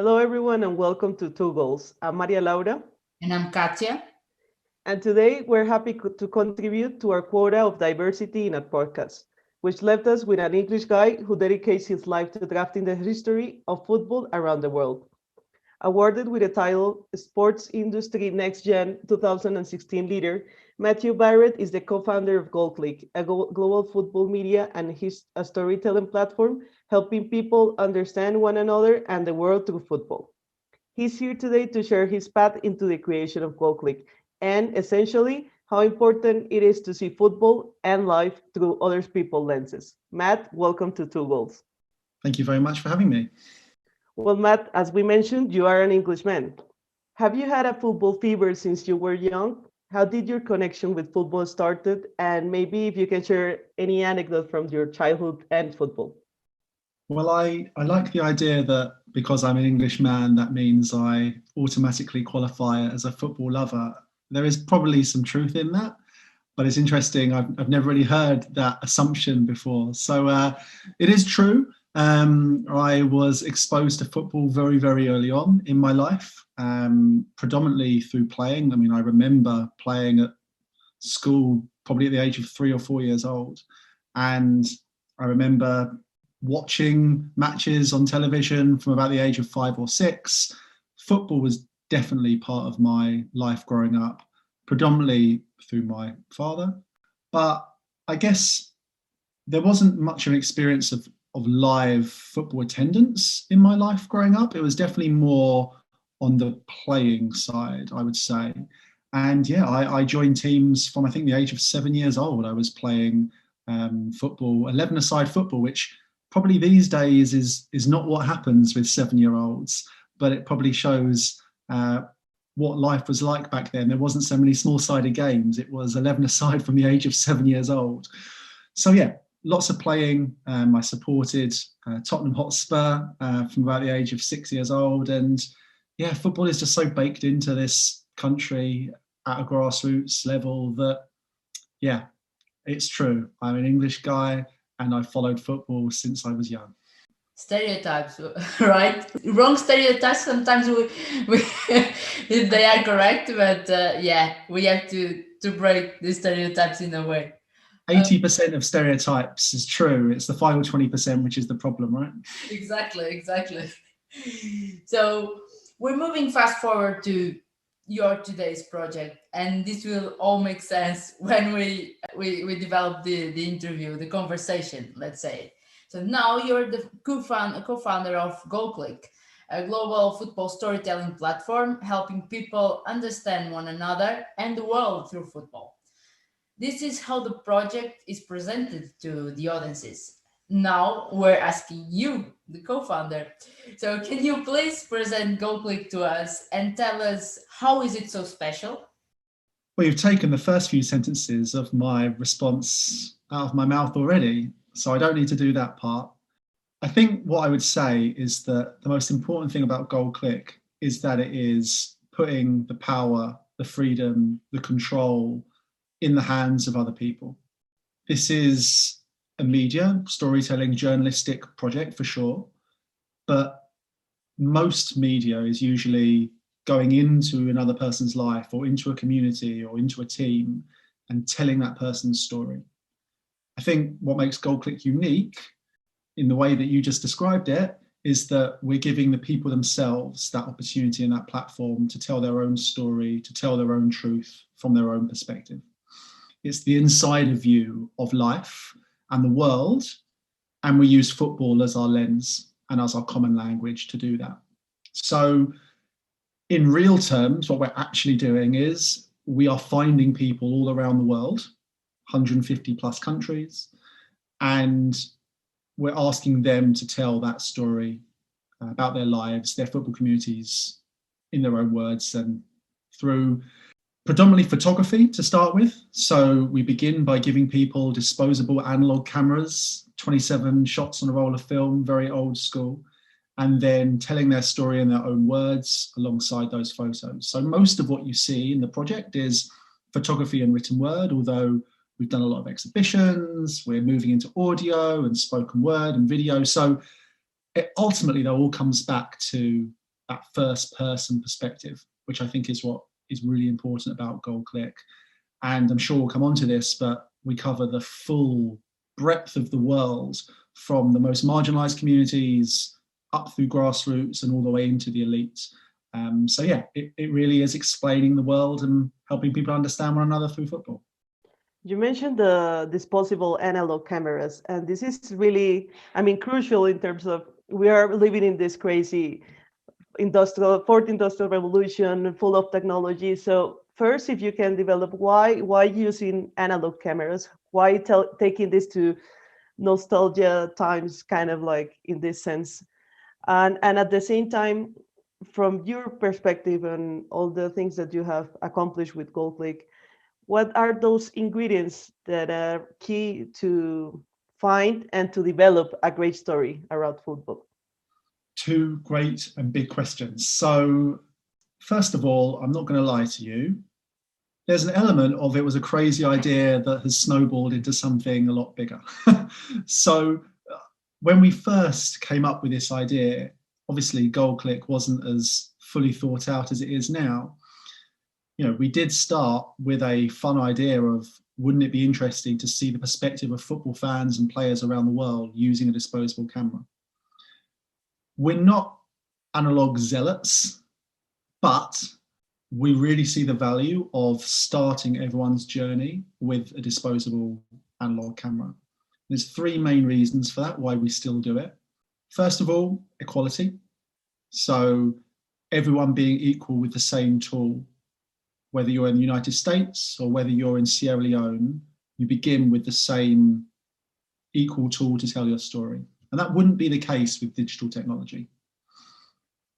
Hello, everyone, and welcome to Two Goals. I'm Maria Laura, And I'm Katia. and today we're happy to contribute to our quota of diversity in our podcast, which left us with an English guy who dedicates his life to drafting the history of football around the world. Awarded with the title Sports Industry Next Gen 2016 Leader, Matthew Barrett is the co-founder of GoalClick, a global football media and a storytelling platform helping people understand one another and the world through football. He's here today to share his path into the creation of GoalClick and essentially how important it is to see football and life through other people's lenses. Matt, welcome to Two Goals. Thank you very much for having me. Well, Matt, as we mentioned, you are an Englishman. Have you had a football fever since you were young? How did your connection with football started? And maybe if you can share any anecdote from your childhood and football. Well, I like the idea that because I'm an Englishman, that means I automatically qualify as a football lover. There is probably some truth in that, but it's interesting. I've never really heard that assumption before. So it is true. I was exposed to football very, very early on in my life, predominantly through playing. I mean, I remember playing at school probably at the age of 3 or 4 years old. And I remember watching matches on television from about the age of 5 or 6. Football was definitely part of my life growing up, predominantly through my father. But I guess there wasn't much of an experience of live football attendance in my life growing up. It was definitely more on the playing side, I would say. And yeah, I joined teams from I think the age of 7 years old. I was playing football, 11-a-side football, which probably these days is not what happens with 7-year-olds, but it probably shows what life was like back then. There wasn't so many small-sided games. It was 11-a-side from the age of 7 years old. So yeah, lots of playing. I supported Tottenham Hotspur from about the age of 6 years old. And yeah, football is just so baked into this country at a grassroots level that, yeah, it's true. I'm an English guy and I followed football since I was young. Stereotypes, right? Wrong stereotypes. Sometimes we they are correct, but yeah, we have to break the stereotypes in a way. 80% of stereotypes is true. It's the final 20% which is the problem, right? Exactly. So we're moving fast forward to your today's project, and this will all make sense when we develop the interview, the conversation, let's say. So now you're the co-founder of GoalClick, a global football storytelling platform helping people understand one another and the world through football. This is how the project is presented to the audiences. Now we're asking you, the co-founder. So can you please present GoClick to us and tell us how is it so special? Well, you've taken the first few sentences of my response out of my mouth already, so I don't need to do that part. I think what I would say is that the most important thing about GoalClick is that it is putting the power, the freedom, the control in the hands of other people. This is a media, storytelling, journalistic project for sure, but most media is usually going into another person's life or into a community or into a team and telling that person's story. I think what makes GoalClick unique in the way that you just described it is that we're giving the people themselves that opportunity and that platform to tell their own story, to tell their own truth from their own perspective. It's the insider view of life and the world, and we use football as our lens and as our common language to do that. So in real terms, what we're actually doing is we are finding people all around the world, 150 plus countries, and we're asking them to tell that story about their lives, their football communities, in their own words, and through predominantly photography to start with. So we begin by giving people disposable analog cameras, 27 shots on a roll of film, very old school, and then telling their story in their own words alongside those photos. So most of what you see in the project is photography and written word, although we've done a lot of exhibitions, we're moving into audio and spoken word and video. So it ultimately, though, all comes back to that first person perspective, which I think is what is really important about Goal Click. And I'm sure we'll come on to this, but we cover the full breadth of the world, from the most marginalized communities up through grassroots and all the way into the elites. So yeah, it really is explaining the world and helping people understand one another through football. You mentioned the disposable analog cameras, and this is really, crucial in terms of we are living in this crazy fourth industrial revolution full of technology. So first, if you can develop why using analog cameras, why taking this to nostalgia times, kind of like in this sense, and at the same time, from your perspective and all the things that you have accomplished with GoalClick, what are those ingredients that are key to find and to develop a great story around football? Two great and big questions. So first of all, I'm not going to lie to you. There's an element of it was a crazy idea that has snowballed into something a lot bigger. So when we first came up with this idea, obviously GoalClick wasn't as fully thought out as it is now. You know, we did start with a fun idea of, wouldn't it be interesting to see the perspective of football fans and players around the world using a disposable camera? We're not analog zealots, but we really see the value of starting everyone's journey with a disposable analog camera. There's three main reasons for that, why we still do it. First of all, equality. So everyone being equal with the same tool, whether you're in the United States or whether you're in Sierra Leone, you begin with the same equal tool to tell your story. And that wouldn't be the case with digital technology.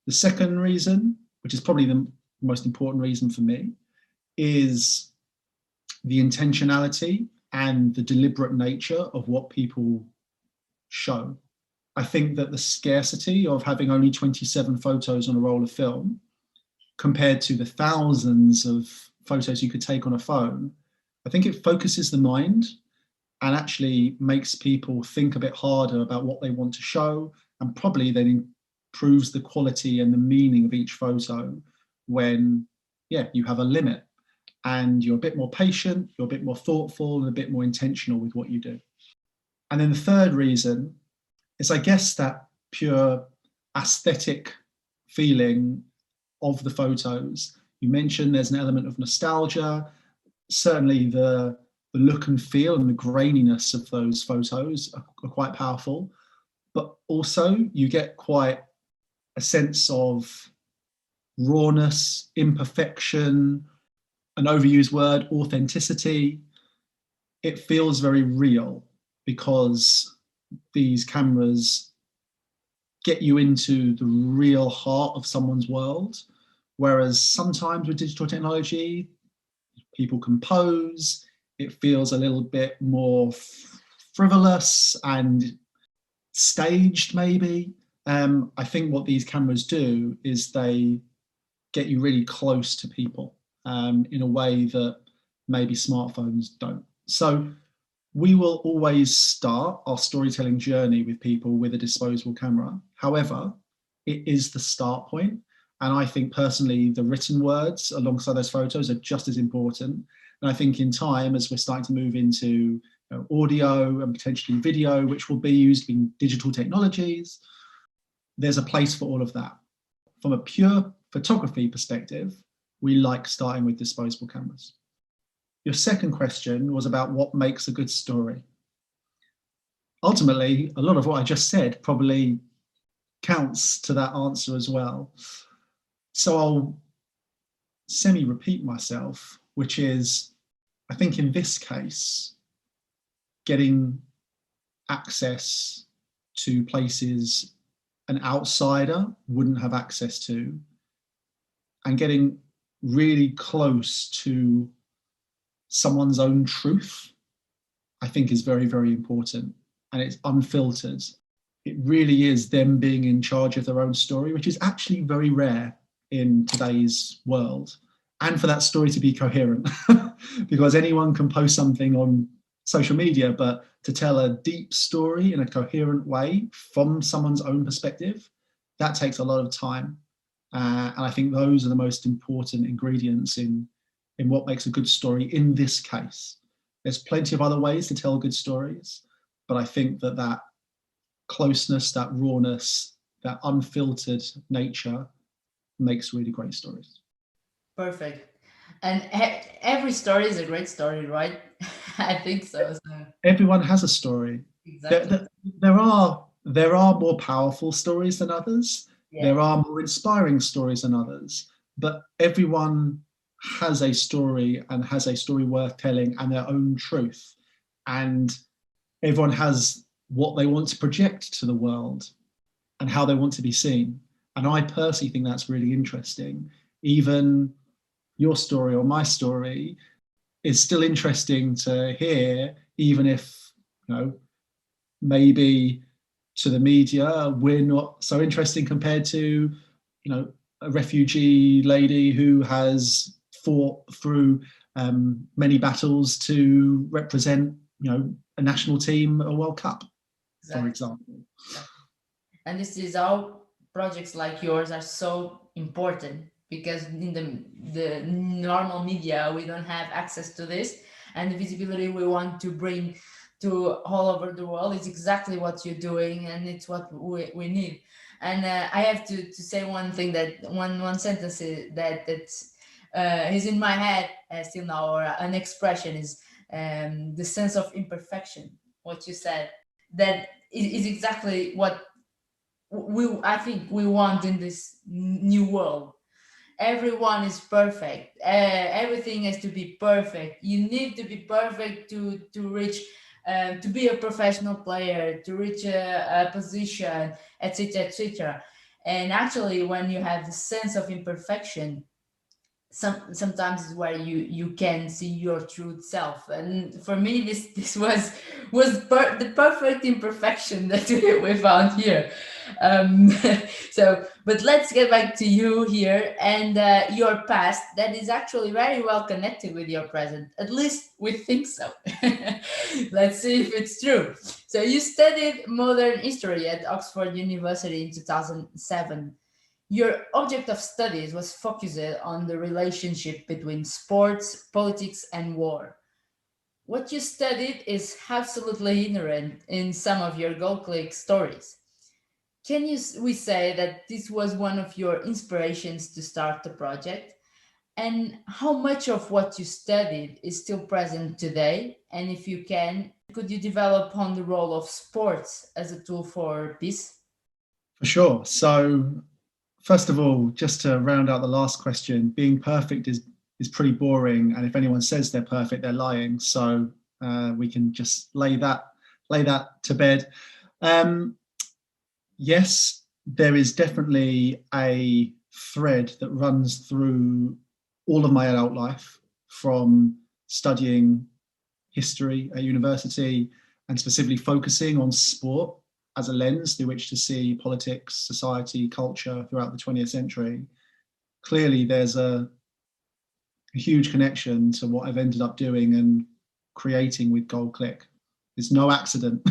The second reason, which is probably the most important reason for me, is the intentionality and the deliberate nature of what people show. I think that the scarcity of having only 27 photos on a roll of film compared to the thousands of photos you could take on a phone, I think it focuses the mind and actually makes people think a bit harder about what they want to show, and probably then improves the quality and the meaning of each photo when, you have a limit and you're a bit more patient, you're a bit more thoughtful and a bit more intentional with what you do. And then the third reason is, I guess, that pure aesthetic feeling of the photos. You mentioned there's an element of nostalgia. Certainly the look and feel and the graininess of those photos are quite powerful, but also you get quite a sense of rawness, imperfection, an overused word, authenticity. It feels very real because these cameras get you into the real heart of someone's world. Whereas sometimes with digital technology, people can pose, it feels a little bit more frivolous and staged maybe. I think what these cameras do is they get you really close to people in a way that maybe smartphones don't. So we will always start our storytelling journey with people with a disposable camera. However, it is the start point. And I think personally, the written words alongside those photos are just as important. And I think in time, as we're starting to move into audio and potentially video, which will be used in digital technologies, there's a place for all of that. From a pure photography perspective, we like starting with disposable cameras. Your second question was about what makes a good story. Ultimately, a lot of what I just said probably counts to that answer as well. So I'll semi-repeat myself, which is, I think in this case, getting access to places an outsider wouldn't have access to, and getting really close to someone's own truth, I think is very, very important. And it's unfiltered. It really is them being in charge of their own story, which is actually very rare in today's world. And for that story to be coherent, because anyone can post something on social media, but to tell a deep story in a coherent way from someone's own perspective, that takes a lot of time. And I think those are the most important ingredients in what makes a good story in this case. There's plenty of other ways to tell good stories, but I think that closeness, that rawness, that unfiltered nature makes really great stories. Perfect. And every story is a great story, right? I think so. Everyone has a story. Exactly. There are more powerful stories than others. Yeah. There are more inspiring stories than others, but everyone has a story and has a story worth telling and their own truth. And everyone has what they want to project to the world and how they want to be seen. And I personally think that's really interesting. Even your story or my story is still interesting to hear, even if, maybe to the media, we're not so interesting compared to, a refugee lady who has fought through many battles to represent, a national team at a World Cup, for example. And this is how projects like yours are so important, because in the normal media, we don't have access to this, and the visibility we want to bring to all over the world is exactly what you're doing, and it's what we need. And I have to say one thing, that one sentence that is in my head still now, or an expression is the sense of imperfection. What you said, that is exactly what I think we want in this new world. Everyone is perfect. Everything has to be perfect. You need to be perfect to reach, to be a professional player, to reach a position, etc., etc. And actually, when you have the sense of imperfection, sometimes is where you can see your true self. And for me, this was the perfect imperfection that we found here. So, but let's get back to you here and your past, that is actually very well connected with your present. At least we think so. Let's see if it's true. So you studied modern history at Oxford University in 2007. Your object of studies was focused on the relationship between sports, politics, and war. What you studied is absolutely inherent in some of your GoalClick stories. Can we say that this was one of your inspirations to start the project? And how much of what you studied is still present today? And if you can, could you develop on the role of sports as a tool for peace? For sure. So first of all, just to round out the last question, being perfect is pretty boring, and if anyone says they're perfect, they're lying. So we can just lay that to bed. Yes, there is definitely a thread that runs through all of my adult life, from studying history at university and specifically focusing on sport as a lens through which to see politics, society, culture throughout the 20th century. Clearly, there's a huge connection to what I've ended up doing and creating with GoalClick. It's no accident.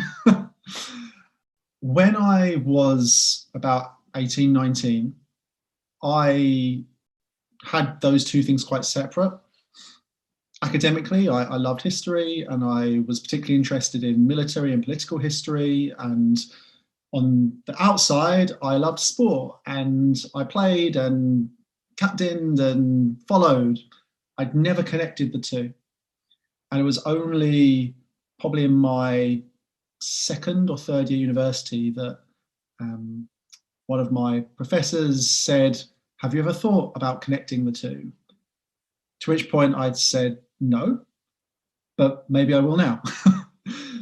When I was about 18, 19, I had those two things quite separate. Academically, I loved history, and I was particularly interested in military and political history. And on the outside, I loved sport, and I played and captained and followed. I'd never connected the two. And it was only probably in my second or third year university that one of my professors said, "Have you ever thought about connecting the two?" To which point I'd said, "No, but maybe I will now."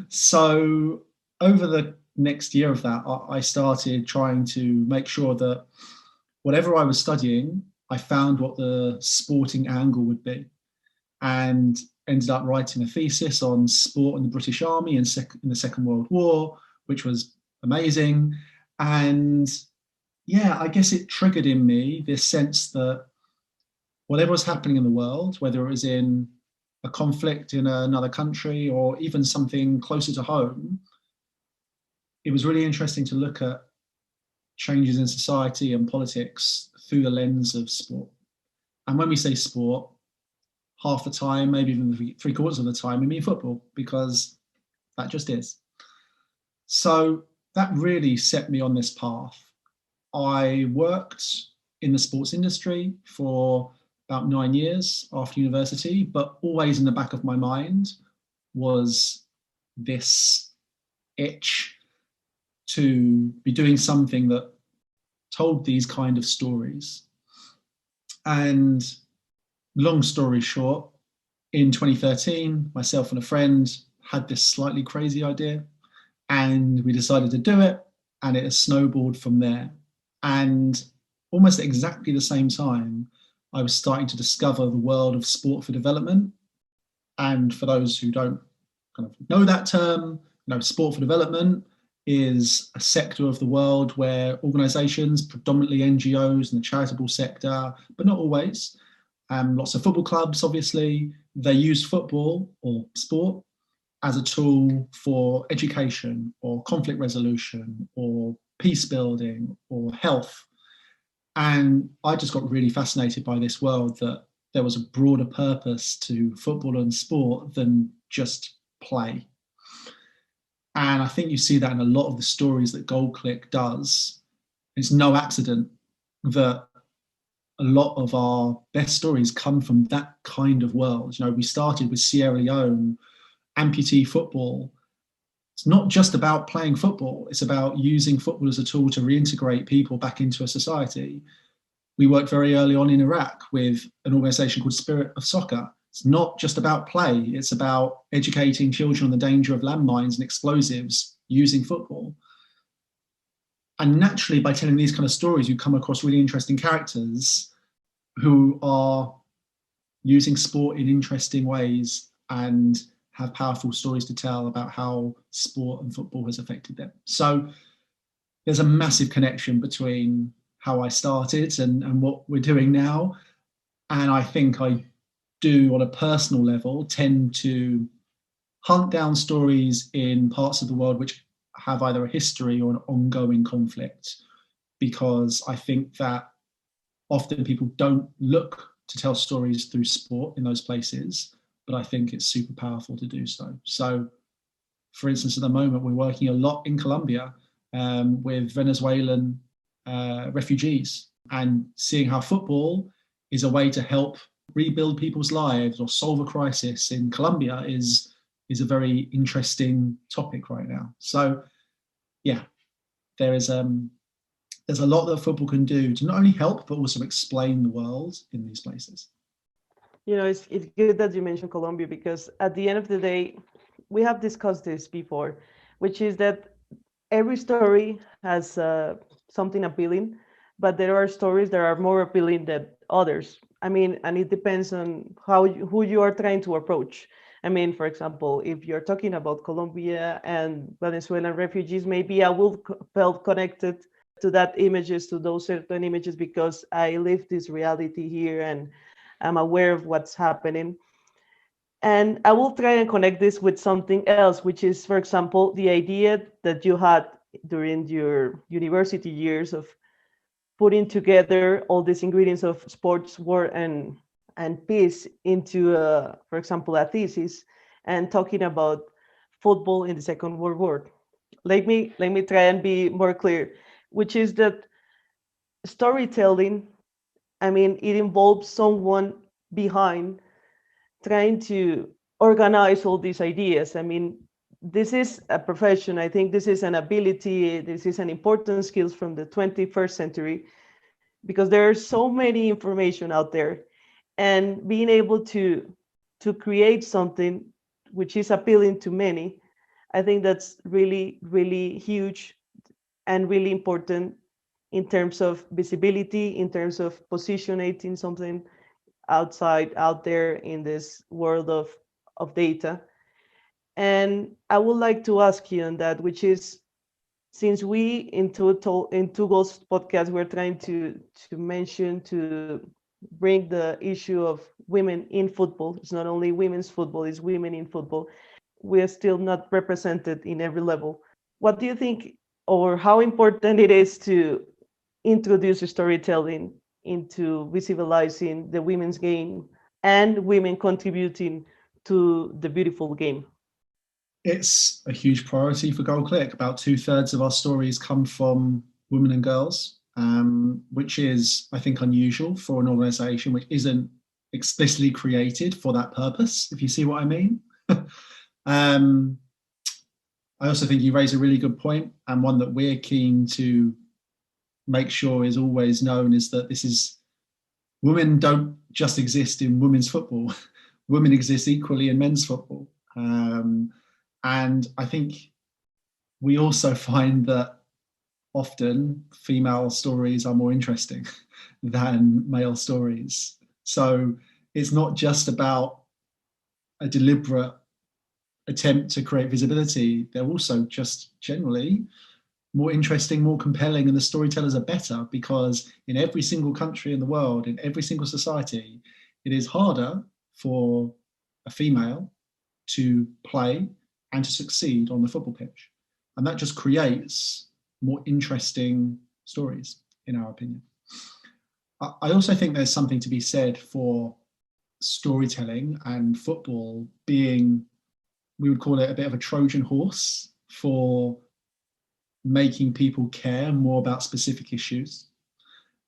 So over the next year of that, I started trying to make sure that whatever I was studying, I found what the sporting angle would be, and ended up writing a thesis on sport in the British Army in the Second World War, which was amazing. And yeah, I guess it triggered in me this sense that whatever was happening in the world, whether it was in a conflict in another country or even something closer to home, it was really interesting to look at changes in society and politics through the lens of sport. And when we say sport, half the time, maybe even three quarters of the time, we mean football, because that just is. So that really set me on this path. I worked in the sports industry for about 9 years after university, but always in the back of my mind was this itch to be doing something that told these kind of stories. And long story short, in 2013, myself and a friend had this slightly crazy idea, and we decided to do it, and it has snowballed from there. And almost at exactly the same time, I was starting to discover the world of sport for development. And for those who don't kind of know that term, sport for development is a sector of the world where organizations, predominantly NGOs and the charitable sector, but not always, lots of football clubs, obviously, they use football or sport as a tool for education or conflict resolution or peace building or health. And I just got really fascinated by this world, that there was a broader purpose to football and sport than just play. And I think you see that in a lot of the stories that GoalClick does. It's no accident that a lot of our best stories come from that kind of world. We started with Sierra Leone, amputee football. It's not just about playing football. It's about using football as a tool to reintegrate people back into a society. We worked very early on in Iraq with an organization called Spirit of Soccer. It's not just about play. It's about educating children on the danger of landmines and explosives using football. And naturally, by telling these kind of stories, you come across really interesting characters who are using sport in interesting ways and have powerful stories to tell about how sport and football has affected them. So there's a massive connection between how I started and what we're doing now. And I think I do, on a personal level, tend to hunt down stories in parts of the world which have either a history or an ongoing conflict, because I think that often people don't look to tell stories through sport in those places, but I think it's super powerful to do so. So, for instance, at the moment, we're working a lot in Colombia with Venezuelan refugees, and seeing how football is a way to help rebuild people's lives or solve a crisis in Colombia is a very interesting topic right now. So, yeah, there's a lot that football can do to not only help but also explain the world in these places. It's good that you mentioned Colombia, because at the end of the day, we have discussed this before, which is that every story has something appealing, but there are stories that are more appealing than others. And it depends on who you are trying to approach. For example, if you're talking about Colombia and Venezuelan refugees, maybe I will felt connected to those certain images, because I live this reality here and I'm aware of what's happening. And I will try and connect this with something else, which is, for example, the idea that you had during your university years of putting together all these ingredients of sports, war, and peace into, for example, a thesis, and talking about football in the Second World War. Let me try and be more clear, which is that storytelling, it involves someone behind trying to organize all these ideas. This is a profession. I think this is an ability. This is an important skills from the 21st century, because there are so many information out there, and being able to create something which is appealing to many, I think that's really, really huge and really important in terms of visibility, in terms of positioning something out there in this world of data. And I would like to ask you on that, which is, since we in Tugol's podcast, we're trying to bring the issue of women in football. It's not only women's football, it's women in football. We are still not represented in every level. What do you think, or how important it is to introduce storytelling into visibilizing the women's game and women contributing to the beautiful game? It's a huge priority for Goal Click. About 2/3 of our stories come from women and girls, which is, I think, unusual for an organisation which isn't explicitly created for that purpose, if you see what I mean. I also think you raise a really good point, and one that we're keen to make sure is always known, is that women don't just exist in women's football. Women exist equally in men's football. And I think we also find that often female stories are more interesting than male stories. So it's not just about a deliberate attempt to create visibility. They're also just generally more interesting, more compelling, and the storytellers are better, because in every single country in the world, in every single society, it is harder for a female to play and to succeed on the football pitch. And that just creates more interesting stories, in our opinion. I also think there's something to be said for storytelling and football being, we would call it a bit of a Trojan horse for making people care more about specific issues.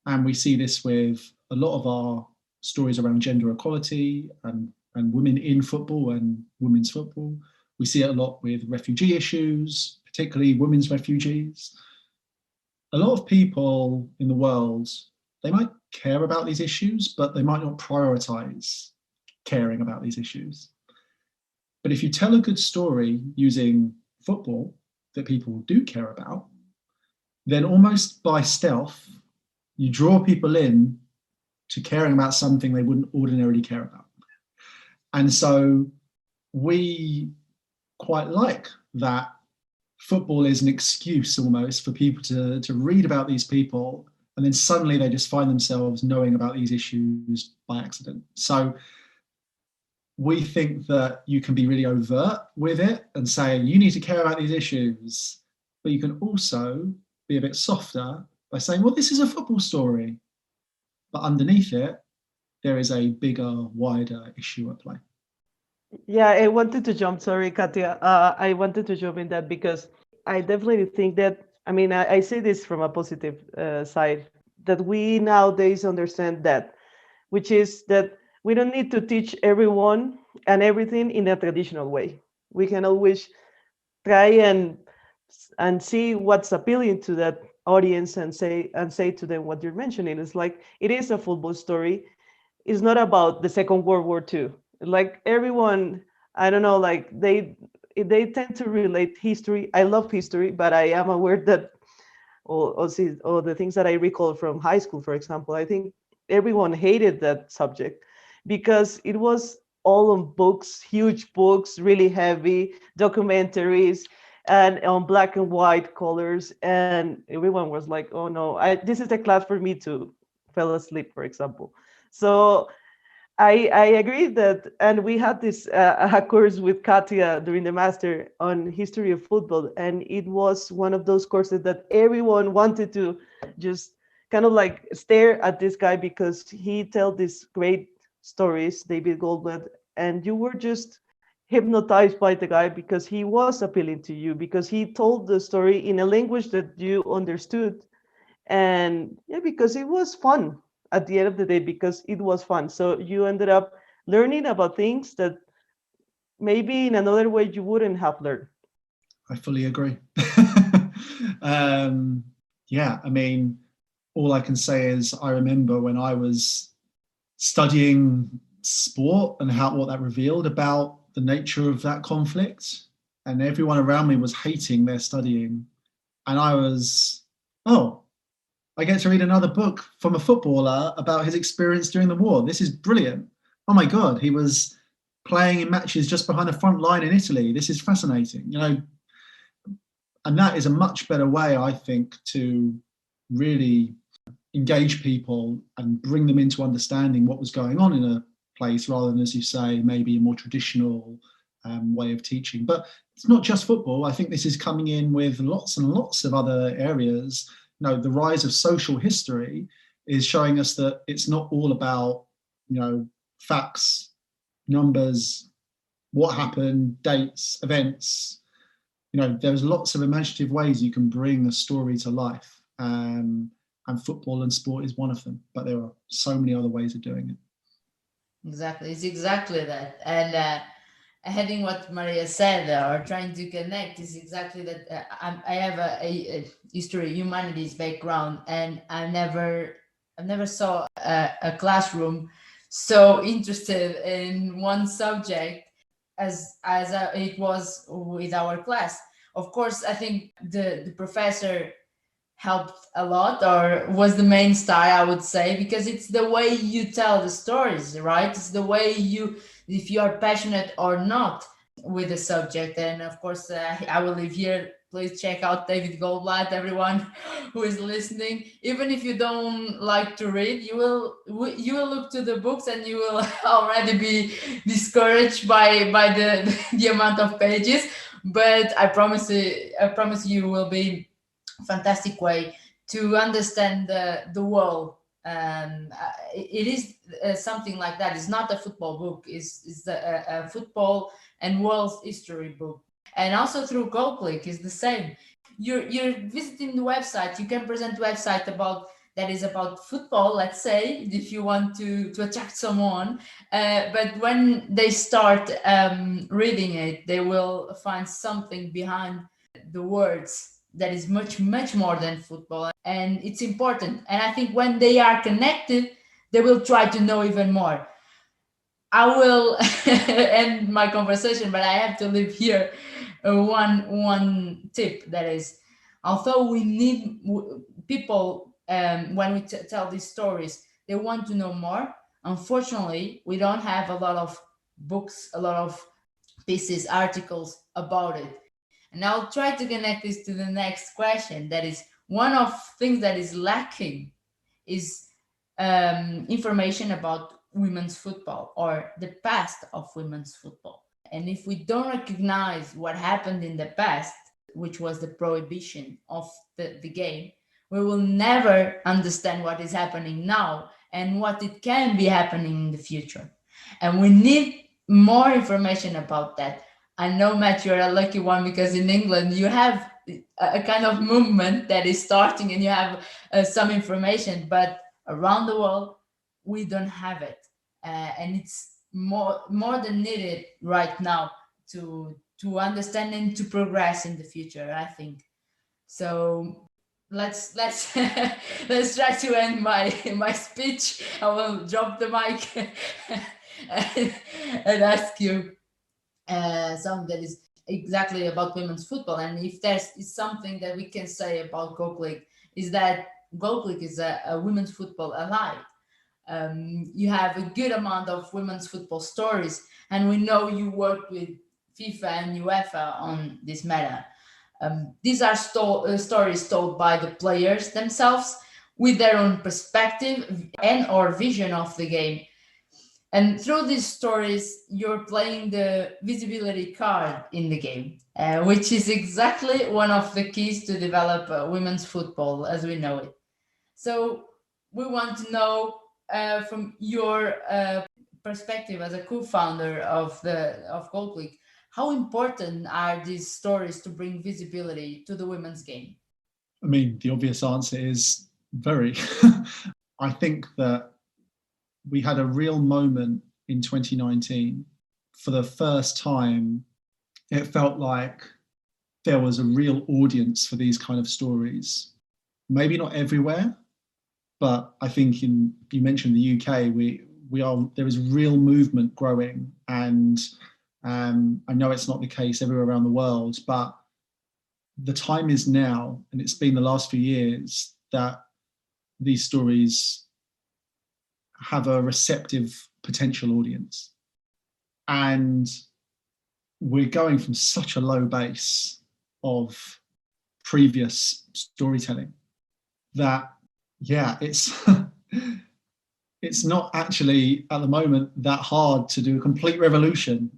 And we see this with a lot of our stories around gender equality and women in football and women's football. We see it a lot with refugee issues, particularly women's refugees. A lot of people in the world, they might care about these issues, but they might not prioritize caring about these issues. But if you tell a good story using football that people do care about, then almost by stealth, you draw people in to caring about something they wouldn't ordinarily care about. And so we quite like that football is an excuse almost for people to read about these people, and then suddenly they just find themselves knowing about these issues by accident. So we think that you can be really overt with it and say, you need to care about these issues, but you can also be a bit softer by saying, well, this is a football story, but underneath it, there is a bigger, wider issue at play. Yeah, I wanted to jump. Sorry, Katia. I wanted to jump in that because I definitely think that, I mean, I say this from a positive side, that we nowadays understand that, which is that we don't need to teach everyone and everything in a traditional way. We can always try and see what's appealing to that audience and say to them what you're mentioning. It's like, it is a football story. It's not about the Second World War II. Like everyone, I don't know, like they tend to relate history. I love history, but I am aware that or the things that I recall from high school, for example, I think everyone hated that subject because it was all on books, huge books, really heavy documentaries, and on black and white colors, and everyone was like, "Oh no, this is a class for me to fall asleep," for example. So I agree that, and we had this a course with Katia during the master on history of football, and it was one of those courses that everyone wanted to just kind of like stare at this guy because he told these great stories, David Goldblatt, and you were just hypnotized by the guy because he was appealing to you, because he told the story in a language that you understood, and yeah, because it was fun at the end of the day, because it was fun. So you ended up learning about things that maybe in another way you wouldn't have learned. I fully agree. Yeah, I mean, all I can say is I remember when I was studying sport and what that revealed about the nature of that conflict, and everyone around me was hating their studying. And I was, oh, I get to read another book from a footballer about his experience during the war. This is brilliant. Oh my God, he was playing in matches just behind the front line in Italy. This is fascinating, you know. And that is a much better way, I think, to really engage people and bring them into understanding what was going on in a place, rather than, as you say, maybe a more traditional way of teaching. But it's not just football. I think this is coming in with lots and lots of other areas. You know, the rise of social history is showing us that it's not all about, facts, numbers, what happened, dates, events. There's lots of imaginative ways you can bring a story to life. And football and sport is one of them, but there are so many other ways of doing it. Exactly, it's exactly that. And adding what Maria said, or trying to connect, is exactly that. I have a history, humanities background, and I never saw a classroom so interested in one subject as it was with our class. Of course, I think the professor helped a lot, or was the main star, I would say, because it's the way you tell the stories, right? It's the way you, if you are passionate or not with the subject. And of course, I will leave here, please check out David Goldblatt, everyone who is listening. Even if you don't like to read, you will look to the books and you will already be discouraged by the amount of pages. But I promise you will be fantastic way to understand the world. It is something like that. It's not a football book. It's a football and world history book. And also through GoClick is the same. You're visiting the website. You can present website that is about football, let's say, if you want to attract someone. But when they start reading it, they will find something behind the words that is much more than football, and it's important. And I think when they are connected, they will try to know even more. I will end my conversation, but I have to leave here one tip, that is, although we need people, when we tell these stories, they want to know more. Unfortunately, we don't have a lot of books, a lot of pieces, articles about it. And I'll try to connect this to the next question. That is, one of things that is lacking is information about women's football, or the past of women's football. And if we don't recognize what happened in the past, which was the prohibition of the game, we will never understand what is happening now and what it can be happening in the future. And we need more information about that. I know, Matt, you're a lucky one, because in England you have a kind of movement that is starting and you have some information, but around the world we don't have it. And it's more than needed right now to understand and to progress in the future, I think. So let's let's try to end my speech. I will drop the mic and ask you something that is exactly about women's football. And if there's is something that we can say about GoClick, is that GoClick is a women's football ally. You have a good amount of women's football stories, and we know you work with FIFA and UEFA on this matter. These are stories told by the players themselves, with their own perspective and or vision of the game. And through these stories, you're playing the visibility card in the game, which is exactly one of the keys to develop women's football as we know it. So we want to know from your perspective as a co-founder of GoalClick, how important are these stories to bring visibility to the women's game? I mean, the obvious answer is very. I think that we had a real moment in 2019. For the first time, it felt like there was a real audience for these kind of stories. Maybe not everywhere, but I think you mentioned the UK, there is real movement growing, and I know it's not the case everywhere around the world, but the time is now, and it's been the last few years, that these stories have a receptive potential audience. And we're going from such a low base of previous storytelling that, yeah, it's it's not actually at the moment that hard to do a complete revolution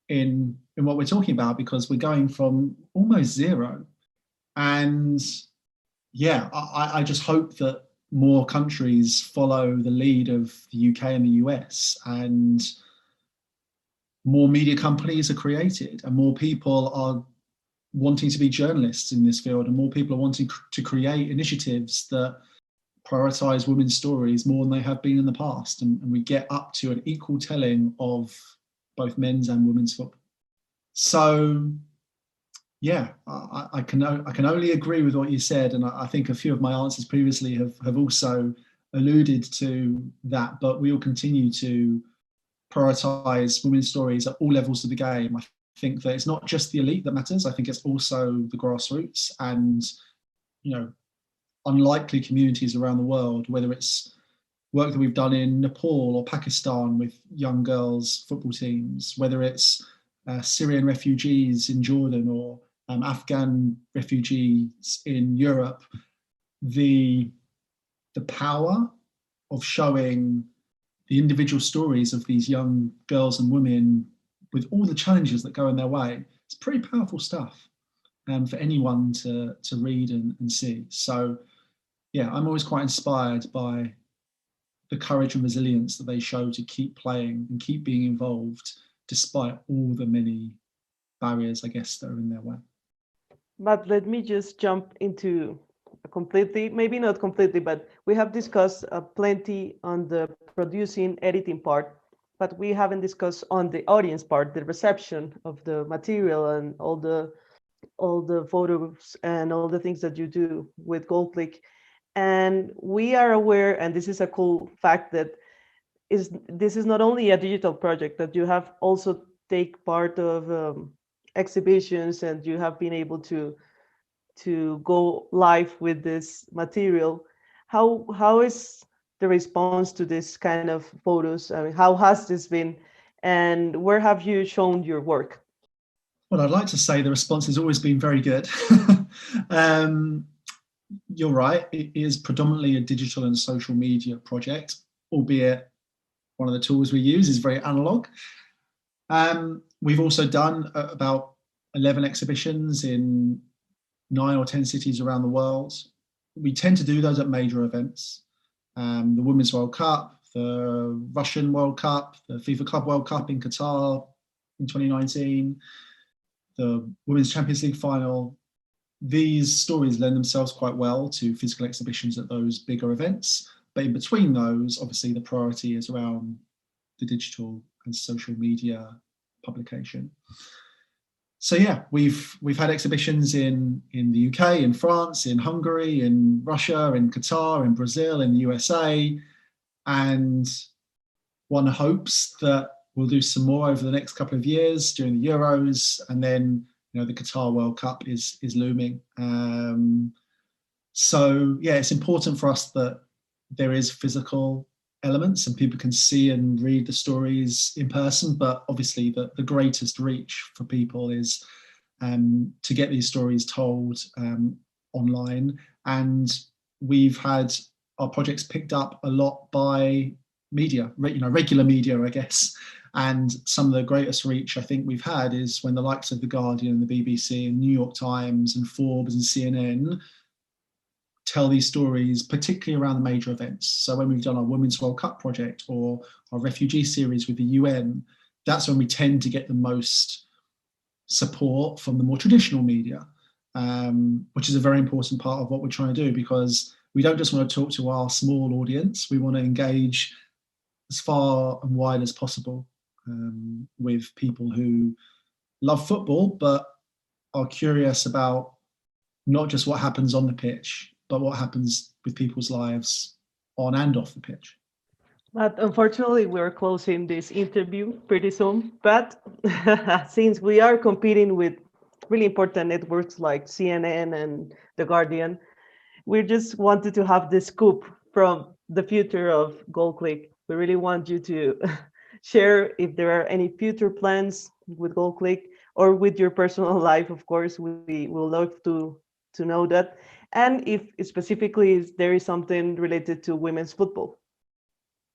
in what we're talking about, because we're going from almost zero. And yeah, I just hope that more countries follow the lead of the UK and the US, and more media companies are created, and more people are wanting to be journalists in this field, and more people are wanting to create initiatives that prioritize women's stories more than they have been in the past, and we get up to an equal telling of both men's and women's football. So yeah, I can only agree with what you said, and I think a few of my answers previously have also alluded to that, but we will continue to prioritize women's stories at all levels of the game. I think that it's not just the elite that matters. I think it's also the grassroots and, unlikely communities around the world, whether it's work that we've done in Nepal or Pakistan with young girls' football teams, whether it's Syrian refugees in Jordan or Afghan refugees in Europe. The power of showing the individual stories of these young girls and women with all the challenges that go in their way, it's pretty powerful stuff for anyone to read and see. So yeah, I'm always quite inspired by the courage and resilience that they show to keep playing and keep being involved despite all the many barriers, I guess, that are in their way. But let me just jump into completely, maybe not completely, but we have discussed plenty on the producing, editing part, but we haven't discussed on the audience part, the reception of the material and all the photos and all the things that you do with GoldClick. And we are aware, and this is a cool fact, that this is not only a digital project, that you have also take part of exhibitions, and you have been able to go live with this material. How is the response to this kind of photos? I mean, how has this been, and where have you shown your work? Well, I'd like to say the response has always been very good. You're right, it is predominantly a digital and social media project, albeit one of the tools we use is very analog. We've also done about 11 exhibitions in 9 or 10 cities around the world. We tend to do those at major events. The Women's World Cup, the Russian World Cup, the FIFA Club World Cup in Qatar in 2019, the Women's Champions League final. These stories lend themselves quite well to physical exhibitions at those bigger events. But in between those, obviously the priority is around the digital and social media publication. So yeah, we've had exhibitions in the UK, in France, in Hungary, in Russia, in Qatar, in Brazil, in the USA, and one hopes that we'll do some more over the next couple of years during the Euros, and then the Qatar World Cup is looming. So yeah, it's important for us that there is physical elements and people can see and read the stories in person, but obviously the greatest reach for people is to get these stories told online. And we've had our projects picked up a lot by media, regular media, I guess. And some of the greatest reach I think we've had is when the likes of The Guardian and the BBC and New York Times and Forbes and CNN tell these stories, particularly around the major events. So when we've done our Women's World Cup project or our refugee series with the UN, that's when we tend to get the most support from the more traditional media, which is a very important part of what we're trying to do, because we don't just want to talk to our small audience, we want to engage as far and wide as possible with people who love football, but are curious about not just what happens on the pitch, but what happens with people's lives on and off the pitch. But unfortunately, we're closing this interview pretty soon. But since we are competing with really important networks like CNN and The Guardian, we just wanted to have the scoop from the future of GoldClick. We really want you to share if there are any future plans with GoldClick or with your personal life. Of course, we will love to know that. And if specifically there is something related to women's football.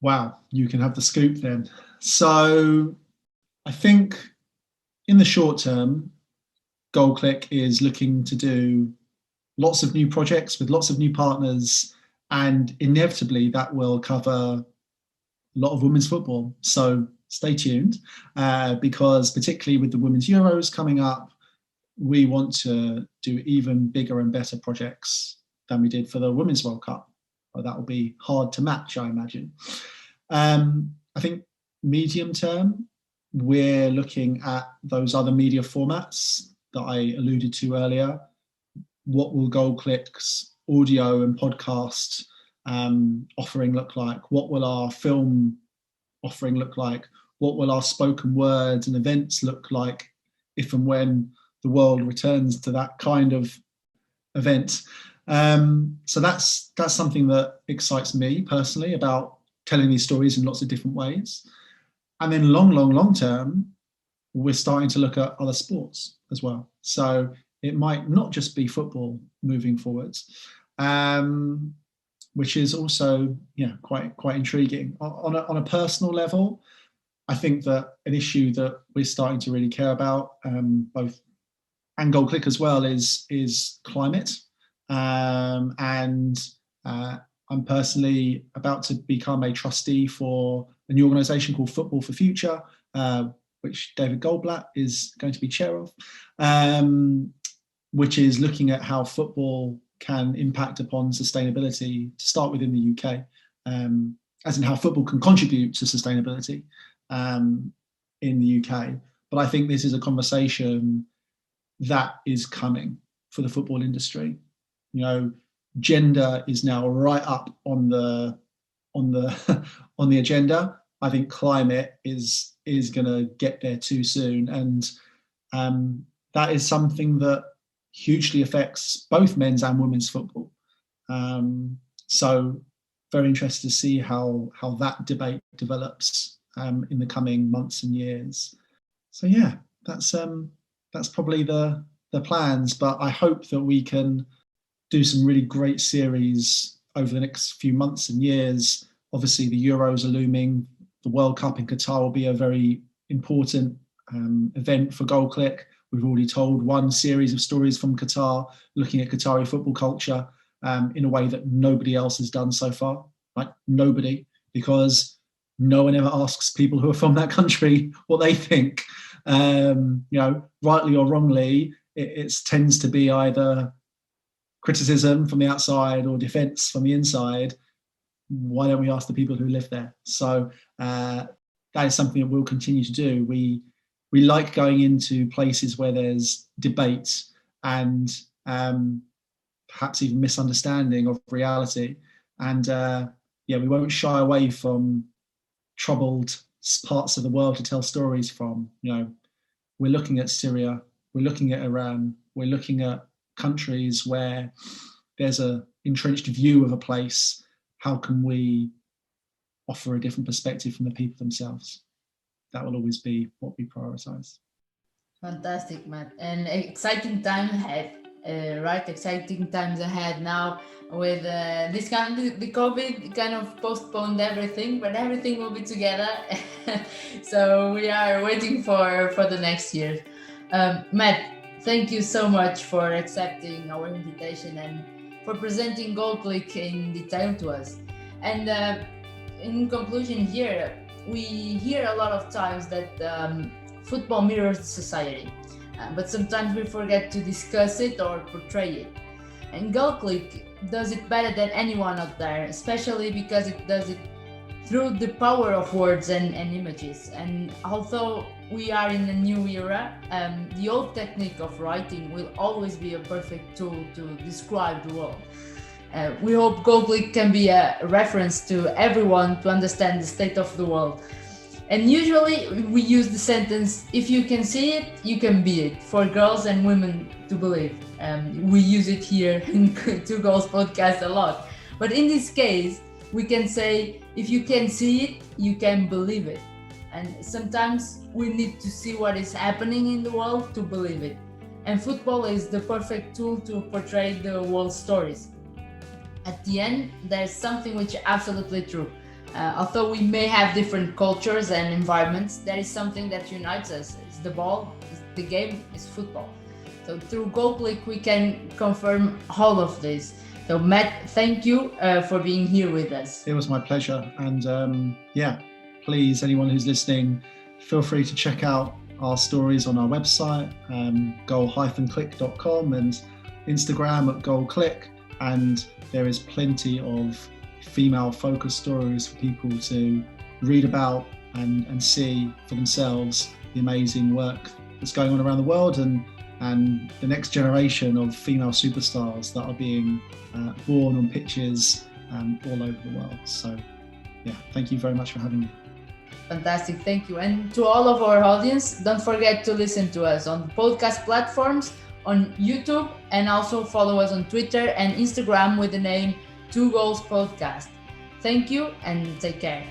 Wow, you can have the scoop then. So I think in the short term, GoldClick is looking to do lots of new projects with lots of new partners And inevitably that will cover a lot of women's football. So stay tuned, because particularly with the Women's Euros coming up, we want to do even bigger and better projects than we did for the Women's World Cup. Well, that will be hard to match, I imagine. I think medium term, we're looking at those other media formats that I alluded to earlier. What will GoalClick's audio and podcast offering look like? What will our film offering look like? What will our spoken words and events look like if and when the world returns to that kind of event? So that's something that excites me personally about telling these stories in lots of different ways. And then long term, we're starting to look at other sports as well. So it might not just be football moving forwards, which is also quite intriguing. On a personal level, I think that an issue that we're starting to really care about, both and GoalClick as well, is climate. And I'm personally about to become a trustee for a new organisation called Football for Future, which David Goldblatt is going to be chair of, which is looking at how football can impact upon sustainability, to start with in the UK, as in how football can contribute to sustainability in the UK. But I think this is a conversation that is coming for the football industry. You know, gender is now right up on the agenda. I think climate is going to get there too soon, and that is something that hugely affects both men's and women's football. So very interested to see how that debate develops in the coming months and years. So yeah, that's probably the plans, but I hope that we can do some really great series over the next few months and years. Obviously the Euros are looming. The World Cup in Qatar will be a very important event for GoalClick. We've already told one series of stories from Qatar, looking at Qatari football culture in a way that nobody else has done so far. Like nobody, because no one ever asks people who are from that country what they think. Rightly or wrongly, it tends to be either criticism from the outside or defense from the inside. Why don't we ask the people who live there? So that is something that we'll continue to do. We like going into places where there's debate and perhaps even misunderstanding of reality. And we won't shy away from troubled parts of the world to tell stories from. We're looking at Syria, we're looking at Iran, we're looking at countries where there's a entrenched view of a place. How can we offer a different perspective from the people themselves? That will always be what we prioritize. Fantastic, Matt. And exciting time ahead, right? Exciting times ahead now with this kind of, the COVID kind of postponed everything, but everything will be together. So we are waiting for the next year. Matt, thank you so much for accepting our invitation and for presenting GoalClick in detail to us. And in conclusion here, we hear a lot of times that football mirrors society, but sometimes we forget to discuss it or portray it. And GoalClick does it better than anyone out there, especially because it does it through the power of words and images. And although we are in a new era, the old technique of writing will always be a perfect tool to describe the world. We hope GoalClick can be a reference to everyone to understand the state of the world. And usually we use the sentence, if you can see it, you can be it, for girls and women to believe. We use it here in Two Goals podcast a lot. But in this case, we can say, if you can see it, you can believe it. And sometimes we need to see what is happening in the world to believe it. And football is the perfect tool to portray the world's stories. At the end, there's something which is absolutely true. Although we may have different cultures and environments, there is something that unites us. It's the ball, the game is football. So through GoalClick, we can confirm all of this. So Matt, thank you for being here with us. It was my pleasure. And please, anyone who's listening, feel free to check out our stories on our website, goal-click.com, and Instagram at goalclick. And there is plenty of female-focused stories for people to read about and see for themselves the amazing work that's going on around the world, and the next generation of female superstars that are being born on pitches all over the world. So yeah, thank you very much for having me. Fantastic, thank you. And to all of our audience, don't forget to listen to us on podcast platforms, on YouTube, and also follow us on Twitter and Instagram with the name 2 Goals Podcast. Thank you and take care.